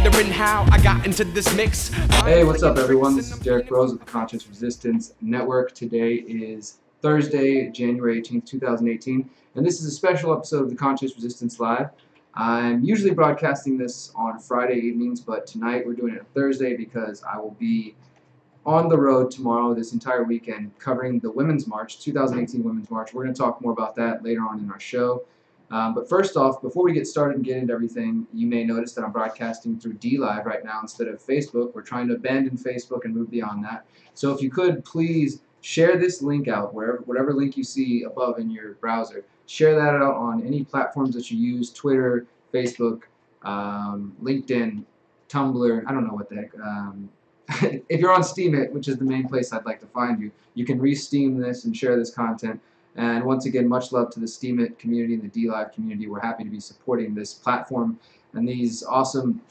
wondering how I got into this mix. Hey, what's up everyone? This is Derrick Broze with the Conscious Resistance Network. Today is Thursday, January 18th, 2018, and this is a special episode of the Conscious Resistance Live. I'm usually broadcasting this on Friday evenings, but tonight we're doing it on Thursday because I will be on the road tomorrow, this entire weekend, covering the Women's March, 2018 Women's March. We're going to talk more about that later on in our show. But first off, before we get started and get into everything, you may notice that I'm broadcasting through DLive right now instead of Facebook. We're trying to abandon Facebook and move beyond that. So if you could, please share this link out, whatever link you see above in your browser. Share that out on any platforms that you use, Twitter, Facebook, LinkedIn, Tumblr, I don't know what the heck. If you're on Steemit, which is the main place I'd like to find you, you can re-Steam this and share this content. And once again, much love to the Steemit community and the DLive community. We're happy to be supporting this platform and these awesome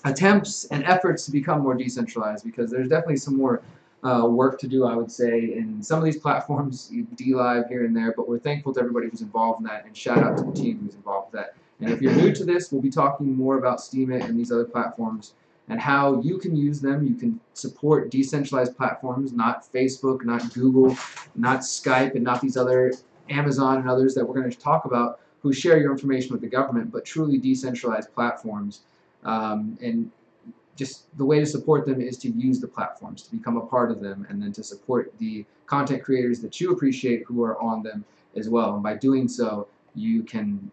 attempts and efforts to become more decentralized, because there's definitely some more work to do, I would say, in some of these platforms, DLive here and there, but we're thankful to everybody who's involved in that, and shout out to the team who's involved in that. And if you're new to this, we'll be talking more about Steemit and these other platforms and how you can use them. You can support decentralized platforms, not Facebook, not Google, not Skype, and not these other Amazon and others that we're going to talk about who share your information with the government, but truly decentralized platforms. And just the way to support them is to use the platforms, to become a part of them, and then to support the content creators that you appreciate who are on them as well. And by doing so, you can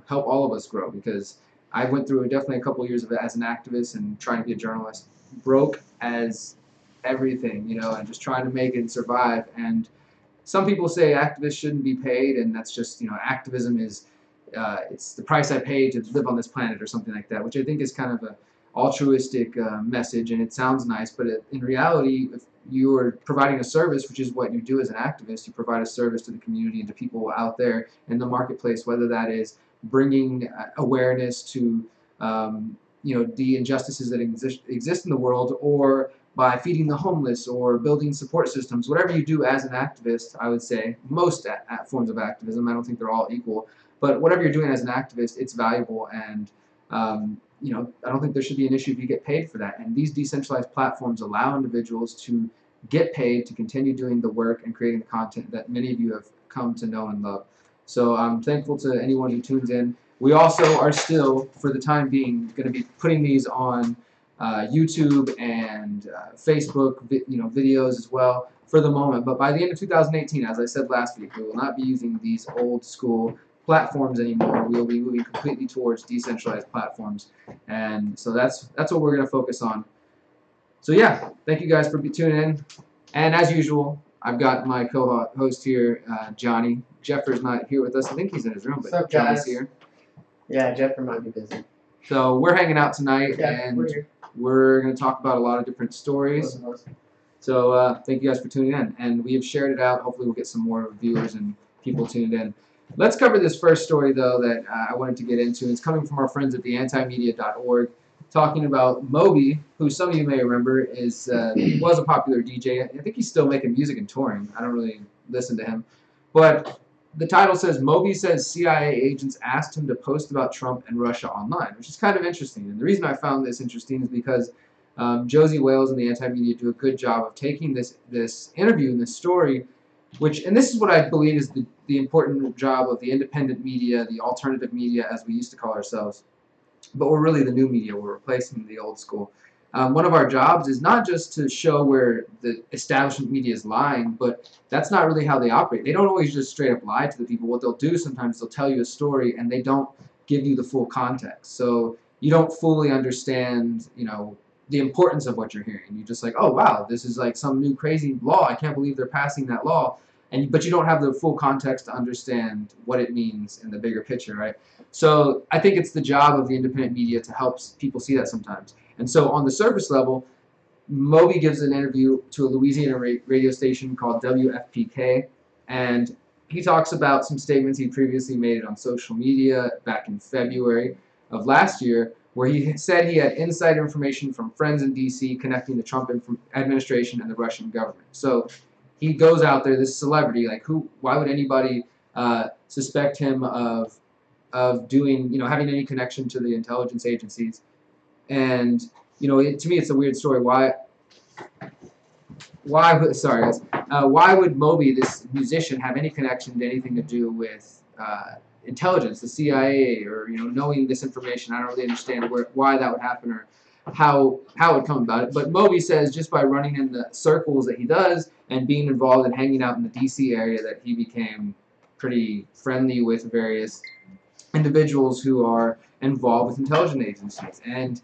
help all of us grow, because I went through definitely a couple of years of it as an activist and trying to be a journalist, broke as everything, and just trying to make it and survive. And some people say activists shouldn't be paid, and that's just, activism is, it's the price I pay to live on this planet or something like that, which I think is kind of a altruistic message, and it sounds nice, but in reality, if you're providing a service, which is what you do as an activist, you provide a service to the community and to people out there in the marketplace, whether that is bringing awareness to the injustices that exist in the world, or by feeding the homeless, or building support systems. Whatever you do as an activist, I would say, most forms of activism, I don't think they're all equal, but whatever you're doing as an activist, it's valuable, and I don't think there should be an issue if you get paid for that. And these decentralized platforms allow individuals to get paid to continue doing the work and creating the content that many of you have come to know and love. So I'm thankful to anyone who tunes in. We also are still, for the time being, going to be putting these on YouTube and Facebook, videos as well for the moment. But by the end of 2018, as I said last week, we will not be using these old school platforms anymore. We will be moving completely towards decentralized platforms, and so that's what we're going to focus on. So yeah, thank you guys for tuning in, and as usual, I've got my co-host here, Johnny. Jeffrey's not here with us. I think he's in his room, but Johnny's here. Yeah, Jeffrey might be busy. So we're hanging out tonight, and we're going to talk about a lot of different stories. So thank you guys for tuning in, and we have shared it out. Hopefully we'll get some more viewers and people tuned in. Let's cover this first story, though, that I wanted to get into. It's coming from our friends at the antimedia.org, talking about Moby, who some of you may remember was a popular DJ. I think he's still making music and touring. I don't really listen to him. But the title says, Moby says CIA agents asked him to post about Trump and Russia online, which is kind of interesting. And the reason I found this interesting is because Josie Wales and the Anti-Media do a good job of taking this interview and this story, and this is what I believe is the important job of the independent media, the alternative media, as we used to call ourselves. But we're really the new media. We're replacing the old school. One of our jobs is not just to show where the establishment media is lying, but that's not really how they operate. They don't always just straight up lie to the people. What they'll do sometimes, they'll tell you a story and they don't give you the full context. So you don't fully understand, the importance of what you're hearing. You're just like, oh wow, this is like some new crazy law. I can't believe they're passing that law. But you don't have the full context to understand what it means in the bigger picture, right? So I think it's the job of the independent media to help people see that sometimes. And so on the surface level, Moby gives an interview to a Louisiana radio station called WFPK, and he talks about some statements he previously made on social media back in February of last year, where he said he had inside information from friends in D.C. connecting the Trump administration and the Russian government. So he goes out there, this celebrity, like why would anybody suspect him of doing, having any connection to the intelligence agencies? And to me, it's a weird story. Sorry guys. Why would Moby, this musician, have any connection to anything to do with intelligence, the CIA, or knowing this information? I don't really understand why that would happen or how it would come about it. But Moby says just by running in the circles that he does and being involved and hanging out in the D.C. area that he became pretty friendly with various individuals who are involved with intelligence agencies. And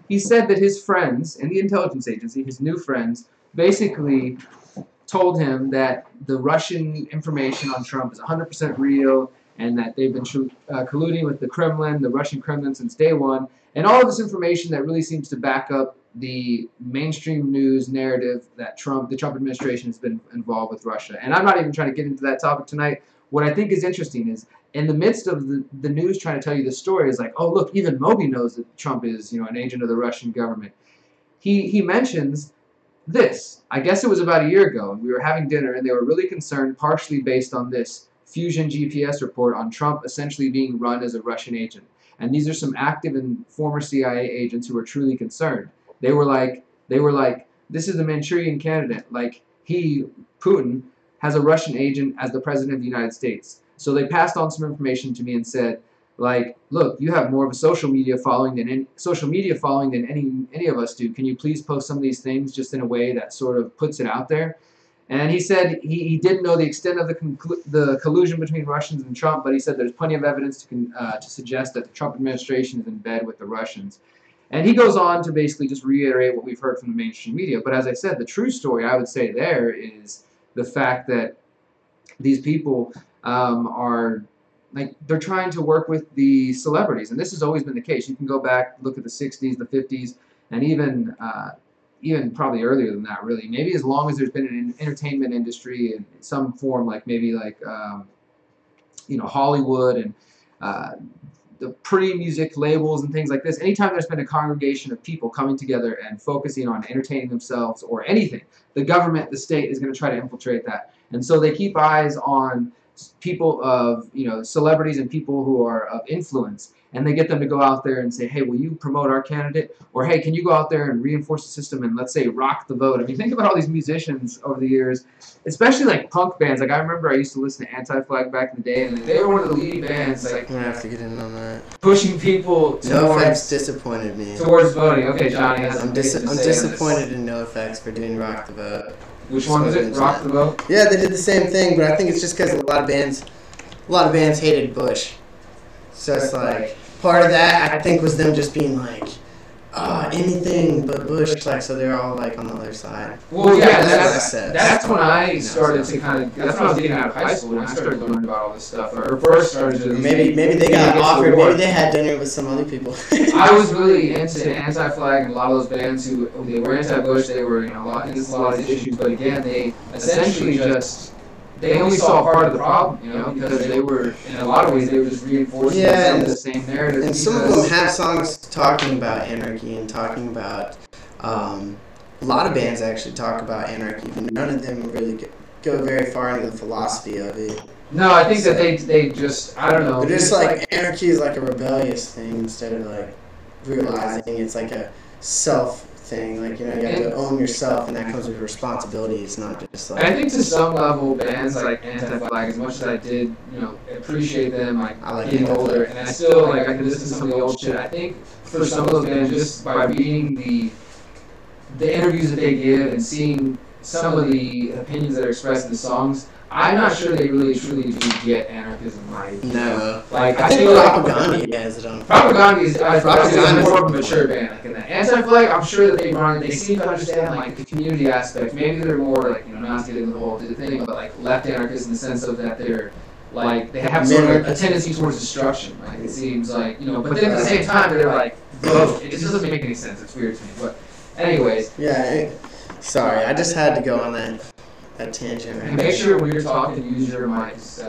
he said that his friends in the intelligence agency, his new friends, basically told him that the Russian information on Trump is 100% real and that they've been colluding with the Kremlin, the Russian Kremlin, since day one. And all of this information that really seems to back up the mainstream news narrative that the Trump administration has been involved with Russia. And I'm not even trying to get into that topic tonight. What I think is interesting is in the midst of the news trying to tell you this story is like, oh, look, even Moby knows that Trump is an agent of the Russian government. He mentions this. I guess it was about a year ago, and we were having dinner, and they were really concerned, partially based on this Fusion GPS report on Trump essentially being run as a Russian agent. And these are some active and former CIA agents who are truly concerned. They were like, this is the Manchurian candidate. Like, Putin, has a Russian agent as the president of the United States. So they passed on some information to me and said, like, look, you have more of a social media following than any of us do. Can you please post some of these things just in a way that sort of puts it out there? And he said he didn't know the extent of the collusion between Russians and Trump, but he said there's plenty of evidence to suggest that the Trump administration is in bed with the Russians. And he goes on to basically just reiterate what we've heard from the mainstream media. But as I said, the true story I would say there is the fact that these people are, like, they're trying to work with the celebrities, and this has always been the case. You can go back, look at the 60s, the 50s, and even probably earlier than that, really. Maybe as long as there's been an entertainment industry in some form, like maybe like Hollywood and the pre-music labels and things like this. Anytime there's been a congregation of people coming together and focusing on entertaining themselves or anything, the government, the state is going to try to infiltrate that. And so they keep eyes on people of, celebrities and people who are of influence, and they get them to go out there and say, hey, will you promote our candidate? Or, hey, can you go out there and reinforce the system and, let's say, rock the vote? I mean, think about all these musicians over the years, especially like punk bands. Like, I remember I used to listen to Anti-Flag back in the day, and they were one of the leading bands, like, I'm gonna have to get in on that. pushing people NoFX disappointed me. towards voting. Okay, Johnny has I'm disappointed in NoFX for doing Rock the Vote. Which one was it? Rock the Vote? Yeah, they did the same thing, but I think it's just because a lot of bands hated Bush. So it's like, part of that I think was them just being like, anything but Bush, like, so they're all like on the other side. Well, yeah, that's when I started to kind of, that's when I was getting out of high school, when I started learning about all this stuff, or first started to... Maybe they got offered, maybe they had dinner with some other people. I was really into Anti-Flag and a lot of those bands who, they were anti-Bush, they were, a lot of these issues, but again, they essentially just... They only saw part of the problem, because they were, in a lot of ways, they were just reinforcing the same narrative. And some of them have songs talking about anarchy and talking about, a lot of bands actually talk about anarchy, but none of them really go very far into the philosophy of it. No, I think that they just, I don't know. They're just like, anarchy is like a rebellious thing instead of like realizing it's like a self thing, like, you have to own yourself, and that comes with responsibility. It's not just like... I think to some level, bands like Anti-Flag, as much as I did, appreciate them, I like getting older, and I still, I can listen to some of the old shit. I think for some of those bands, just by reading the interviews that they give and seeing some of the opinions that are expressed in the songs, I'm not sure they really truly do get anarchism right. No. Like, I think Propaganda has it on. Propaganda is more of a mature band. Like in that Anti-Flag, I'm sure that they seem to understand like the community aspect. Maybe they're more like, not getting the whole thing, but like left anarchists in the sense of that they're like, they have sort of a tendency towards destruction. Like it seems like, but then at the same time they're like, vote. It just doesn't make any sense. It's weird to me. But anyways. Yeah. Sorry, I just had to go on that tangent. And make sure when you're talking, use your mics.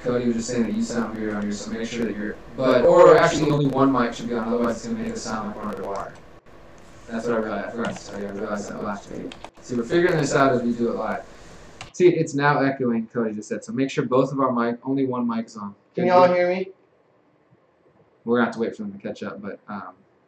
Cody was just saying that you sound weird on yours, so make sure that you're... Or actually only one mic should be on, otherwise it's going to make it sound like we're underwater. That's what I realized. I forgot to tell you. I realized that last week. See, we're figuring this out as we do it live. See, it's now echoing, Cody just said, so make sure both of our only one mic is on. Can y'all hear me? We're going to have to wait for them to catch up, but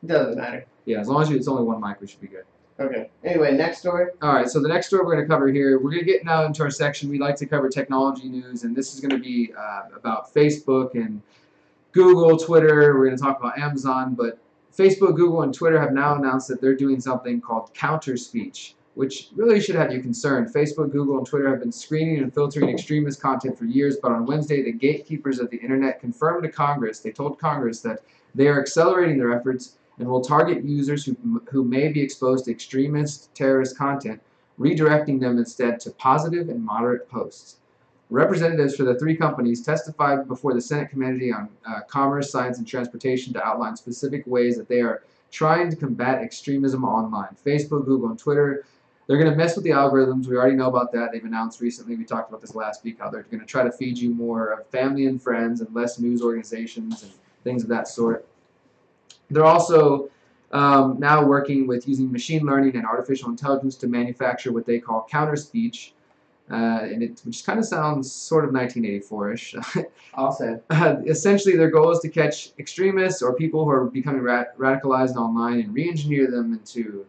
Doesn't matter. Yeah, as long as it's only one mic, we should be good. Okay. Anyway, next story. All right, so the next story we're going to cover here, we're going to get now into our section. We like to cover technology news, and this is going to be about Facebook and Google, Twitter. We're going to talk about Amazon, but Facebook, Google, and Twitter have now announced that they're doing something called counter speech, which really should have you concerned. Facebook, Google, and Twitter have been screening and filtering extremist content for years, but on Wednesday, the gatekeepers of the internet confirmed to Congress, they told Congress that they are accelerating their efforts and will target users who may be exposed to extremist, terrorist content, redirecting them instead to positive and moderate posts. Representatives for the three companies testified before the Senate Committee on Commerce, Science, and Transportation to outline specific ways that they are trying to combat extremism online. Facebook, Google, and Twitter, they're going to mess with the algorithms. We already know about that. They've announced recently, we talked about this last week, how they're going to try to feed you more of family and friends and less news organizations and things of that sort. They're also now working with using machine learning and artificial intelligence to manufacture what they call counter speech, which kind of sounds sort of 1984-ish. Also. Essentially, their goal is to catch extremists or people who are becoming radicalized online and re-engineer them into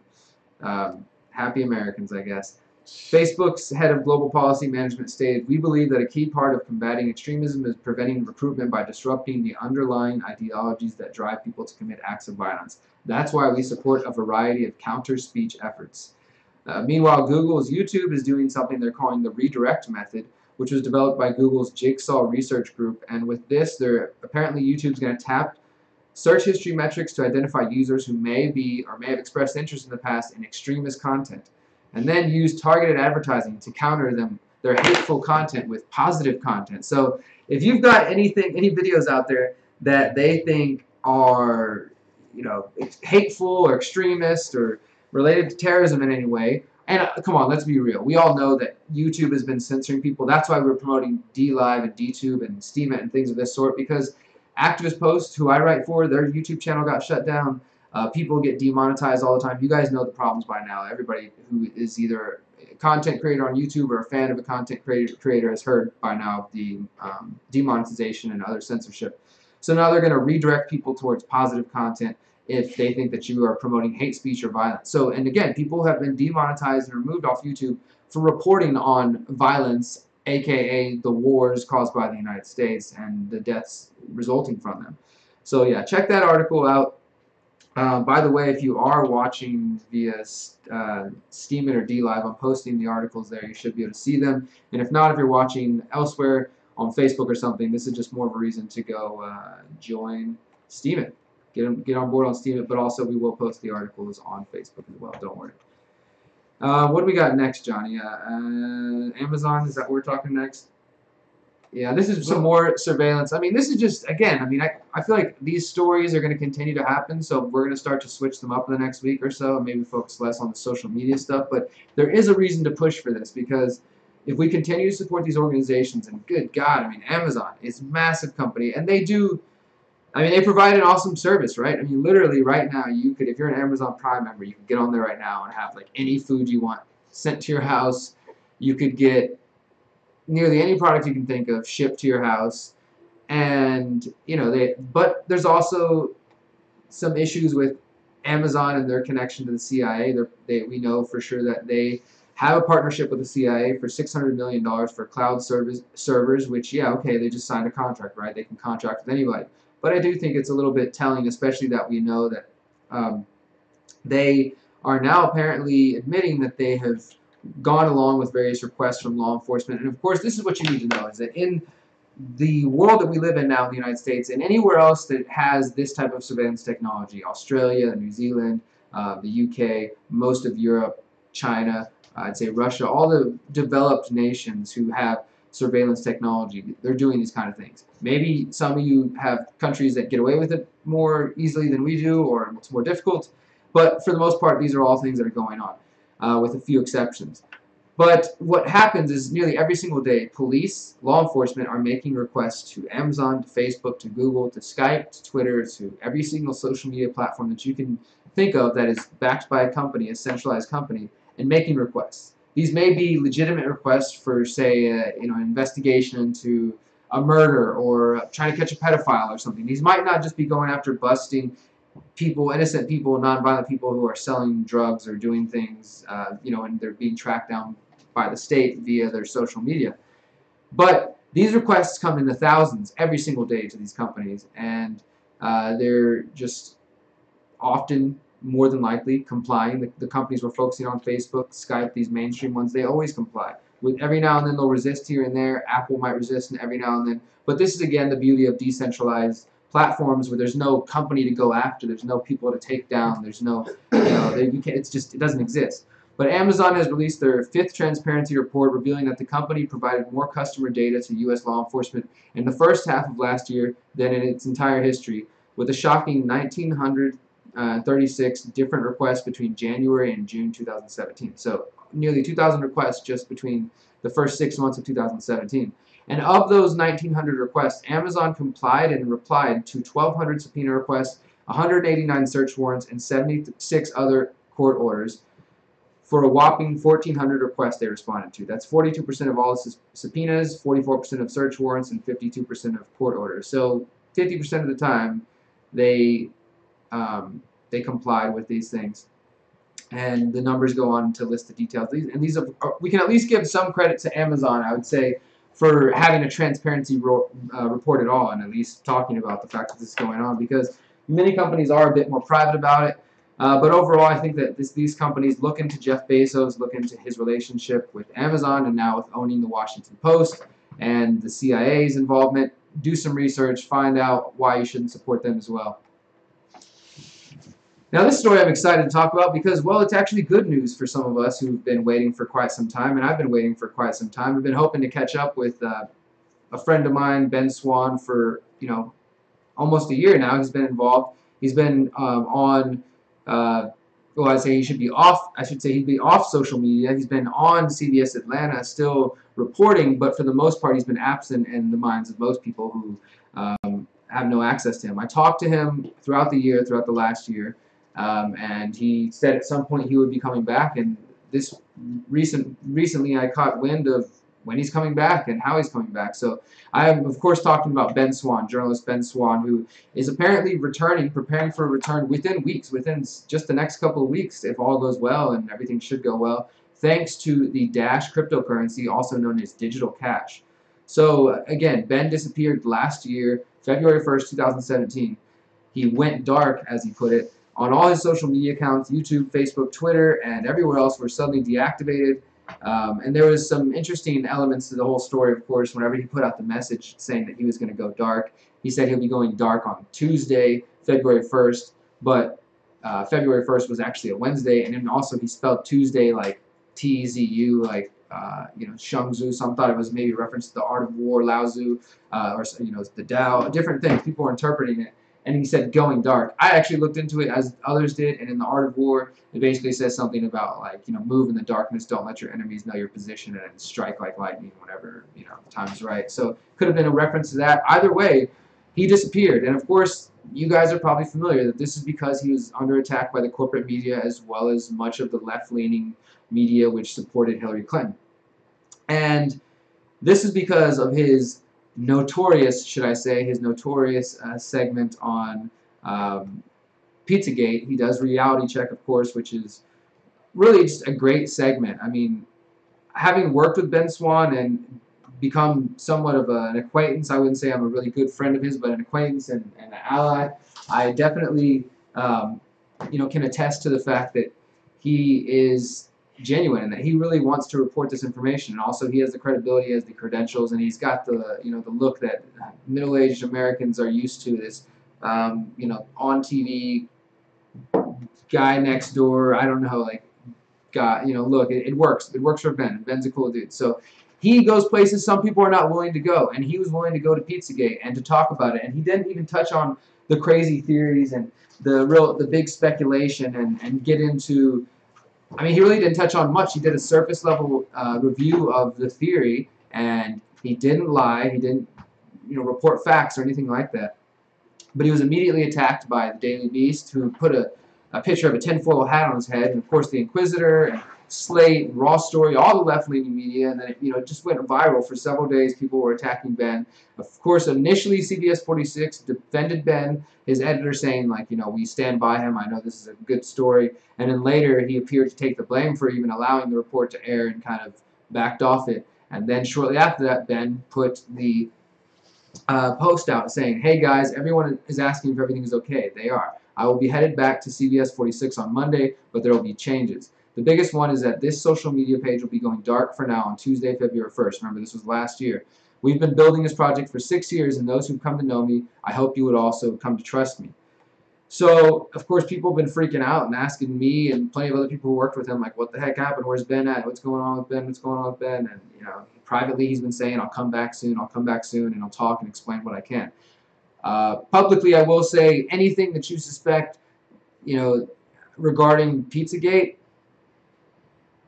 happy Americans, I guess. Facebook's head of global policy management stated, "We believe that a key part of combating extremism is preventing recruitment by disrupting the underlying ideologies that drive people to commit acts of violence. That's why we support a variety of counter-speech efforts." Meanwhile, Google's YouTube is doing something they're calling the redirect method, which was developed by Google's Jigsaw Research Group. And with this, apparently YouTube's going to tap search history metrics to identify users who may be or may have expressed interest in the past in extremist content, and then use targeted advertising to counter their hateful content with positive content. So if you've got any videos out there that they think are, hateful or extremist or related to terrorism in any way, and come on, let's be real. We all know that YouTube has been censoring people. That's why we're promoting DLive and DTube and Steemit and things of this sort, because activist posts, who I write for, their YouTube channel got shut down. People get demonetized all the time. You guys know the problems by now. Everybody who is either a content creator on YouTube or a fan of a content creator has heard by now of the demonetization and other censorship. So now they're going to redirect people towards positive content if they think that you are promoting hate speech or violence. So, and again, people have been demonetized and removed off YouTube for reporting on violence, aka the wars caused by the United States and the deaths resulting from them. So yeah, check that article out. By the way, if you are watching via Steemit or DLive, I'm posting the articles there. You should be able to see them. And if not, if you're watching elsewhere on Facebook or something, this is just more of a reason to go join Steemit. Get on board on Steemit, but also we will post the articles on Facebook as well. Don't worry. What do we got next, Johnny? Amazon, is that what we're talking next? Yeah, this is some more surveillance. I mean, this is just, again, I feel like these stories are going to continue to happen, so we're going to start to switch them up in the next week or so, and maybe focus less on the social media stuff. But there is a reason to push for this, because if we continue to support these organizations, and good God, Amazon is a massive company, and they provide an awesome service, right? Literally right now, you could, if you're an Amazon Prime member, you can get on there right now and have any food you want sent to your house. You could get nearly any product you can think of shipped to your house, and but there's also some issues with Amazon and their connection to the CIA. We know for sure that they have a partnership with the CIA for $600 million for cloud servers, which, yeah, okay, they just signed a contract, right? They can contract with anybody. But I do think it's a little bit telling, especially that we know that they are now apparently admitting that they have gone along with various requests from law enforcement. And of course, this is what you need to know, is that in the world that we live in now in the United States and anywhere else that has this type of surveillance technology, Australia, New Zealand, the UK, most of Europe, China, I'd say Russia, all the developed nations who have surveillance technology, they're doing these kind of things. Maybe some of you have countries that get away with it more easily than we do, or it's more difficult, but for the most part, these are all things that are going on. With a few exceptions. But what happens is nearly every single day, police, law enforcement are making requests to Amazon, to Facebook, to Google, to Skype, to Twitter, to every single social media platform that you can think of that is backed by a company, a centralized company, and making requests. These may be legitimate requests for, say, an investigation into a murder or trying to catch a pedophile or something. These might not just be going after busting people, innocent people, non-violent people who are selling drugs or doing things, and they're being tracked down by the state via their social media. But these requests come in the thousands every single day to these companies, and they're just often, more than likely, complying. The companies we're focusing on, Facebook, Skype, these mainstream ones, they always comply. With every now and then they'll resist here and there. Apple might resist every now and then. But this is, again, the beauty of decentralized platforms where there's no company to go after. There's no people to take down. There's no, you can't, it doesn't exist. But Amazon has released their 5th transparency report revealing that the company provided more customer data to U.S. law enforcement in the first half of last year than in its entire history, with a shocking 1,936 different requests between January and June 2017. So nearly 2,000 requests just between the first 6 months of 2017. And of those 1,900 requests, Amazon complied and replied to 1,200 subpoena requests, 189 search warrants, and 76 other court orders for a whopping 1,400 requests they responded to. That's 42% of all subpoenas, 44% of search warrants, and 52% of court orders. So 50% of the time, they complied with these things. And the numbers go on to list the details. We can at least give some credit to Amazon, I would say, for having a transparency report at all, and at least talking about the fact that this is going on, because many companies are a bit more private about it. But overall, I think that these companies look into Jeff Bezos, look into his relationship with Amazon, and now with owning the Washington Post and the CIA's involvement, do some research, find out why you shouldn't support them as well. Now, this story I'm excited to talk about because, well, it's actually good news for some of us who've been waiting for quite some time, and I've been waiting for quite some time. I've been hoping to catch up with a friend of mine, Ben Swann, for almost a year now. He's been involved. He's been on. Well, I say he should be off. I should say he'd be off social media. He's been on CBS Atlanta, still reporting, but for the most part, he's been absent in the minds of most people who have no access to him. I talked to him throughout the last year. And he said at some point he would be coming back, and recently I caught wind of when he's coming back and how he's coming back. So I am, of course, talking about Ben Swann, journalist Ben Swann, who is apparently preparing for a return within weeks, within just the next couple of weeks, if all goes well, and everything should go well, thanks to the Dash cryptocurrency, also known as digital cash. So again, Ben disappeared last year, February 1st, 2017. He went dark, as he put it, on all his social media accounts, YouTube, Facebook, Twitter, and everywhere else were suddenly deactivated. And there was some interesting elements to the whole story, of course, whenever he put out the message saying that he was going to go dark. He said he'll be going dark on Tuesday, February 1st, but February 1st was actually a Wednesday, and then also he spelled Tuesday like T-Z-U, like Shang Tzu. Some thought it was maybe a reference to the Art of War, Lao Tzu, or the Tao, different things. People were interpreting it. And he said going dark. I actually looked into it as others did, and in the Art of War, it basically says something about move in the darkness, don't let your enemies know your position, and strike like lightning whenever the time is right. So could have been a reference to that. Either way, he disappeared, and of course, you guys are probably familiar that this is because he was under attack by the corporate media as well as much of the left-leaning media which supported Hillary Clinton. And this is because of his notorious, should I say, his notorious segment on Pizzagate. He does Reality Check, of course, which is really just a great segment. I mean, having worked with Ben Swann and become somewhat of an acquaintance, I wouldn't say I'm a really good friend of his, but an acquaintance and an ally, I definitely can attest to the fact that he is genuine and that he really wants to report this information, and also he has the credibility, he has the credentials, and he's got the the look that middle-aged Americans are used to. This on TV guy next door, I don't know, like guy, look, it works. It works for Ben. Ben's a cool dude. So he goes places some people are not willing to go, and he was willing to go to Pizzagate and to talk about it, and he didn't even touch on the crazy theories and the big speculation and get into. I mean, he really didn't touch on much. He did a surface level review of the theory, and he didn't lie. He didn't, report facts or anything like that. But he was immediately attacked by the Daily Beast, who put a picture of a tinfoil hat on his head, and of course the Inquisitor, Slate, Raw Story, all the left-leaning media, and then it just went viral for several days. People were attacking Ben. Of course, initially CBS 46 defended Ben, his editor saying like, we stand by him. I know this is a good story. And then later he appeared to take the blame for even allowing the report to air and kind of backed off it. And then shortly after that, Ben put the post out saying, "Hey guys, everyone is asking if everything is okay. They are. I will be headed back to CBS 46 on Monday, but there will be changes. The biggest one is that this social media page will be going dark for now on Tuesday, February 1st. Remember, this was last year. We've been building this project for 6 years, and those who come to know me, I hope you would also come to trust me." So, of course, people have been freaking out and asking me and plenty of other people who worked with him, like, what the heck happened? Where's Ben at? What's going on with Ben? What's going on with Ben? And, privately he's been saying, I'll come back soon, and I'll talk and explain what I can. Publicly, I will say anything that you suspect, regarding Pizzagate,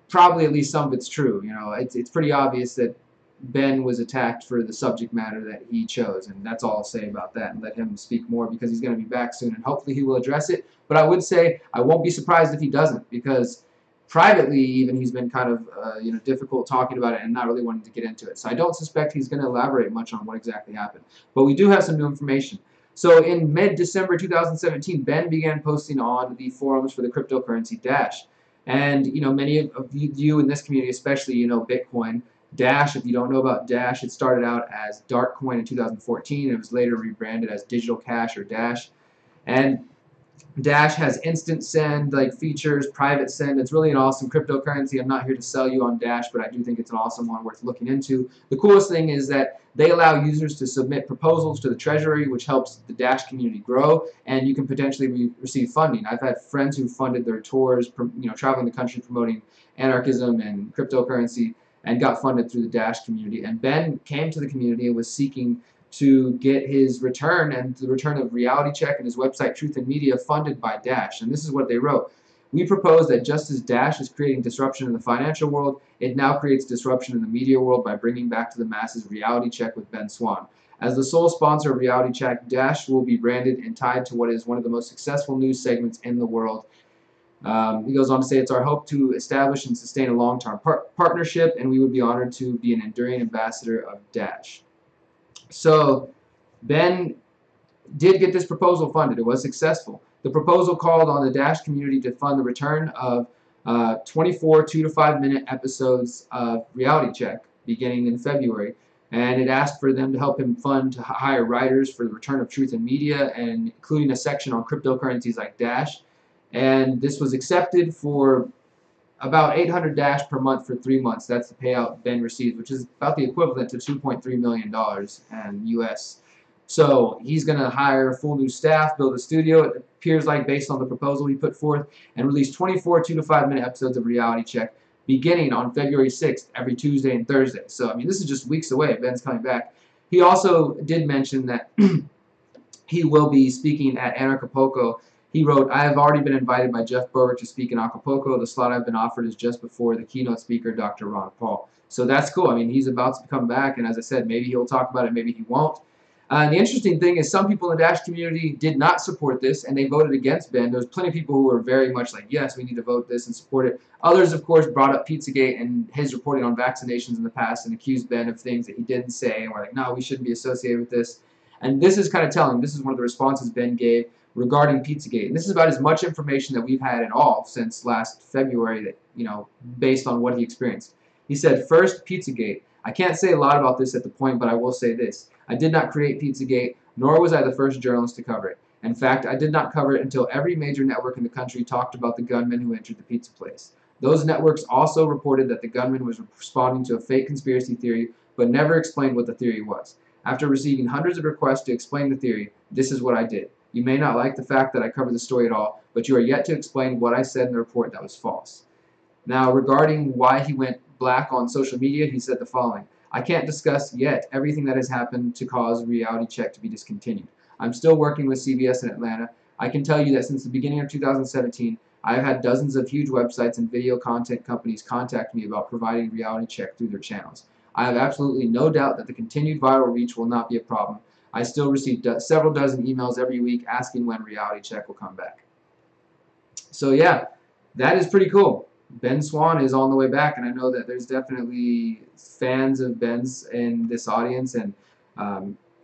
probably at least some of it's true. It's pretty obvious that Ben was attacked for the subject matter that he chose, and that's all I'll say about that, and let him speak more because he's going to be back soon, and hopefully he will address it. But I would say I won't be surprised if he doesn't, because privately even he's been kind of difficult talking about it and not really wanting to get into it. So I don't suspect he's going to elaborate much on what exactly happened. But we do have some new information. So in mid-December 2017, Ben began posting on the forums for the cryptocurrency Dash. And many of you in this community especially Bitcoin. Dash, if you don't know about Dash, it started out as Darkcoin in 2014. It was later rebranded as Digital Cash or Dash. And Dash has instant send features, private send. It's really an awesome cryptocurrency. I'm not here to sell you on Dash, but I do think it's an awesome one worth looking into. The coolest thing is that they allow users to submit proposals to the Treasury, which helps the Dash community grow, and you can potentially receive funding. I've had friends who funded their tours, traveling the country promoting anarchism and cryptocurrency, and got funded through the Dash community. And Ben came to the community and was seeking to get his return and the return of Reality Check and his website Truth in Media funded by Dash. And this is what they wrote. "We propose that just as Dash is creating disruption in the financial world, it now creates disruption in the media world by bringing back to the masses Reality Check with Ben Swann. As the sole sponsor of Reality Check, Dash will be branded and tied to what is one of the most successful news segments in the world." He goes on to say, "It's our hope to establish and sustain a long-term partnership, and we would be honored to be an enduring ambassador of Dash." So Ben did get this proposal funded. It was successful. The proposal called on the Dash community to fund the return of 24 2 to 5 minute episodes of Reality Check beginning in February. And it asked for them to help him fund to hire writers for the return of Truth in Media, and including a section on cryptocurrencies like Dash. And this was accepted for about 800 Dash per month for 3 months. That's the payout Ben received, which is about the equivalent to $2.3 million in US. So he's going to hire full new staff, build a studio, it appears like, based on the proposal he put forth, and release 24 2 to 5 minute episodes of Reality Check beginning on February 6th, every Tuesday and Thursday. So, this is just weeks away. Ben's coming back. He also did mention that he will be speaking at Acapulco. He wrote, "I have already been invited by Jeff Berwick to speak in Acapulco. The slot I've been offered is just before the keynote speaker, Dr. Ron Paul." So that's cool. He's about to come back, and as I said, maybe he'll talk about it, maybe he won't. The interesting thing is some people in the Dash community did not support this, and they voted against Ben. There was plenty of people who were very much like, yes, we need to vote this and support it. Others, of course, brought up Pizzagate and his reporting on vaccinations in the past and accused Ben of things that he didn't say, and were like, no, we shouldn't be associated with this. And this is kind of telling. This is one of the responses Ben gave regarding Pizzagate. And this is about as much information that we've had at all since last February, that, based on what he experienced. He said, "First, Pizzagate. I can't say a lot about this at the point, but I will say this. I did not create Pizzagate, nor was I the first journalist to cover it. In fact, I did not cover it until every major network in the country talked about the gunman who entered the pizza place. Those networks also reported that the gunman was responding to a fake conspiracy theory, but never explained what the theory was. After receiving hundreds of requests to explain the theory, this is what I did. You may not like the fact that I covered the story at all, but you are yet to explain what I said in the report that was false." Now, regarding why he went black on social media, he said the following: "I can't discuss yet everything that has happened to cause Reality Check to be discontinued. I'm still working with CBS in Atlanta. I can tell you that since the beginning of 2017, I have had dozens of huge websites and video content companies contact me about providing Reality Check through their channels. I have absolutely no doubt that the continued viral reach will not be a problem. I still receive several dozen emails every week asking when Reality Check will come back." So yeah, that is pretty cool. Ben Swann is on the way back, and I know that there's definitely fans of Ben's in this audience and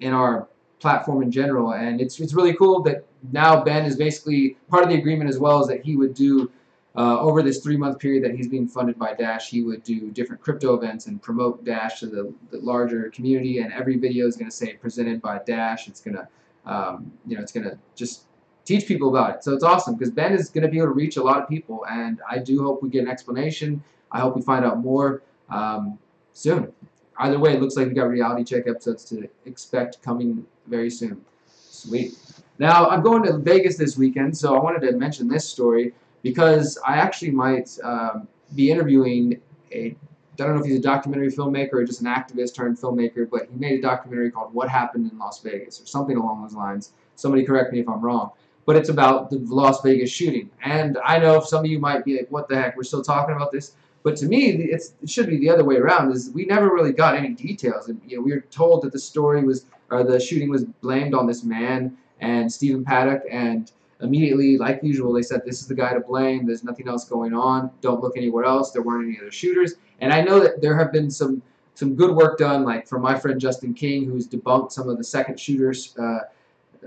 in our platform in general. And it's really cool that now Ben is basically part of the agreement as well, is that he would do over this 3-month period that he's being funded by Dash, he would do different crypto events and promote Dash to the larger community. And every video is going to say presented by Dash. It's going to it's going to just teach people about it. So it's awesome because Ben is going to be able to reach a lot of people, and I do hope we get an explanation. I hope we find out more soon. Either way, it looks like we got reality check episodes to expect coming very soon. Sweet. Now, I'm going to Vegas this weekend, so I wanted to mention this story because I actually might be interviewing I don't know if he's a documentary filmmaker or just an activist turned filmmaker, but he made a documentary called What Happened in Las Vegas or something along those lines. Somebody correct me if I'm wrong. But it's about the Las Vegas shooting. And I know some of you might be like, what the heck, we're still talking about this? But to me, it should be the other way around. Is we never really got any details. And, we were told that the shooting was blamed on this man and Stephen Paddock, and immediately, like usual, they said this is the guy to blame. There's nothing else going on. Don't look anywhere else. There weren't any other shooters. And I know that there have been some good work done, like from my friend Justin King, who's debunked some of the second shooters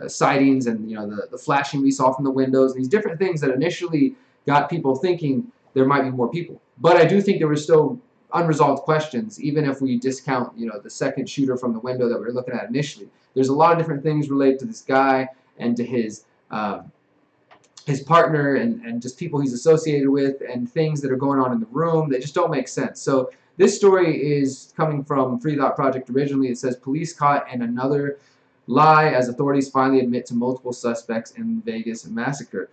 sightings and the flashing we saw from the windows and these different things that initially got people thinking there might be more people. But I do think there were still unresolved questions, even if we discount the second shooter from the window that we were looking at initially. There's a lot of different things related to this guy and to his partner and just people he's associated with and things that are going on in the room that just don't make sense. So this story is coming from Free Thought Project originally. It says police caught in another lie as authorities finally admit to multiple suspects in Vegas massacre.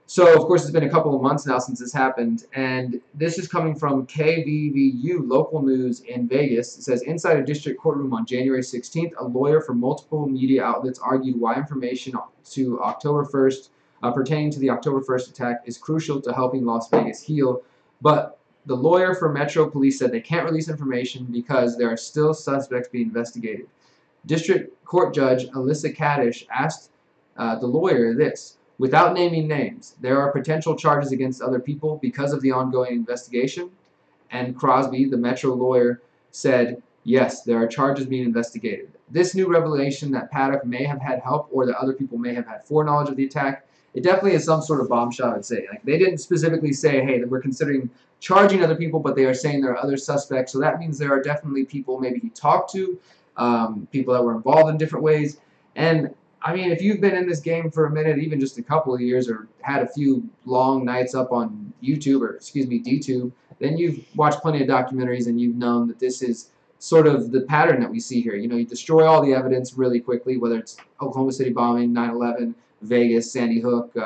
So, of course, it's been a couple of months now since this happened, and this is coming from KVVU, local news in Vegas. It says, inside a district courtroom on January 16th, a lawyer for multiple media outlets argued why information to October 1st, pertaining to the October 1st attack is crucial to helping Las Vegas heal, but the lawyer for Metro Police said they can't release information because there are still suspects being investigated. District Court Judge Alyssa Kaddish asked the lawyer this: without naming names, there are potential charges against other people because of the ongoing investigation? And Crosby, the Metro lawyer, said, yes, there are charges being investigated. This new revelation that Paddock may have had help or that other people may have had foreknowledge of the attack, it definitely is some sort of bombshell, I'd say. Like, they didn't specifically say, hey, that we're considering charging other people, but they are saying there are other suspects. So that means there are definitely people maybe he talked to, people that were involved in different ways. And I mean, if you've been in this game for a minute, even just a couple of years, or had a few long nights up on YouTube, or excuse me, DTube, then you've watched plenty of documentaries and you've known that this is sort of the pattern that we see here. You destroy all the evidence really quickly, whether it's Oklahoma City bombing, 9/11, Vegas, Sandy Hook,